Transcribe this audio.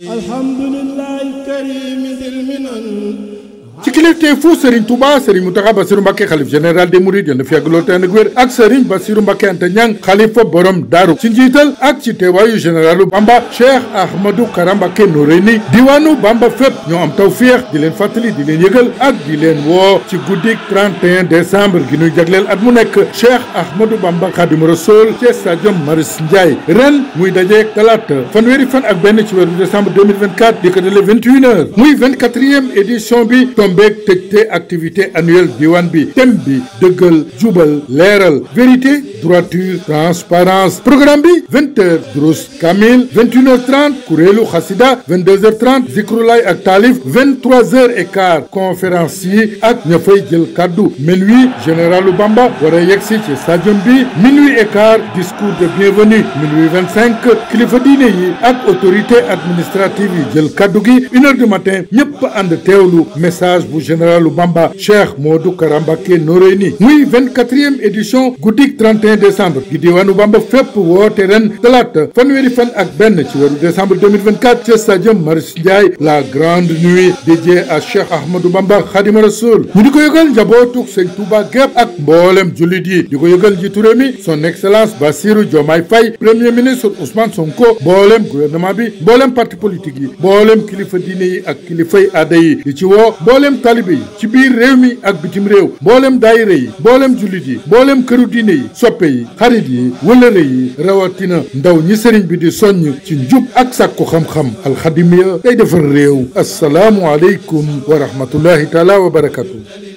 alhamdulillahi karim dil minan ci kilifteefu Serigne Touba Serigne Mountakha Bassirou Mbacké xalif général des Mourides yal na fi yàgg lool te ànd ak wér ak Serigne Bassirou Mbacké Anta Niang xalifa borom daaru ci njiital ak ci teewaayu généralu Bamba Cheikh Ahmadou Kara Mbacké Noreyni diwaanu Bamba fépp ñoo am tawféex di leen fàttali di leen yëgal ak di leen woo ci guddik 31 décembre gi ñuy jagleel at mu nekk Cheikh Ahmadou Bamba Khadimu Rasoul ci stade Marius Ndiaye ren muy dajeek talaata fanweeri fan ak benn ci weeru décembre 2024 di ko dale 21h muy 24e édition bi tombeek tëjte activité annuelle diwaan bi thème bi dëggal jubal leeral vérité droiture transparence programme bi 20h durus kamil 21h30 kuréelu xasida 22h30 zikrulay ak taalif 23h15 conférence yi ak ña fay jël kaddu minuit généralu Bamba war a yegsi ci stadium bi minuit et quart discours de bienvenue minuit 25 kilifa diine yi ak autorité administrative yi jël kaddu gi 1h du matin ñëpp ànd teewlu message bu généralu Bamba Cheikh Modou Kara Mbacké Noreyni muy 24e édition guddik 31 décembre gi diwaanu Bamba fépp woote ren talaata fanweeri fan ak benn ci weeru décembre 2024 ci stadium Marius Ndiaye la grande nuit dédiée à Cheikh Ahmadou Bamba Khadimou Rassoul ñu di ko yëgal njabootuk Sëñ Touba gépp ak mboolem jullit yi di ko yëgal njiitu réew mi son excellence Bassirou Diomaye Faye premier ministre Ousmane Sonko mboolem gouvernement bi mboolem parti politique yi mboolem kilifa diine yi ak kilifay aada yi di ci woo mboolem talibe yi ci biir réew mi ak bitim réew mboolem daayira yi mboolem jullit yi mboolem këru diine yi soppe yi xarit yi wëlëre yi rawatina ndaw ñi sëriñ bi di soññ ci njub ak sàkku xam-xam alxadimiya day defar réew asalaamu aleykum wa rahmatullahi taala wa barakatu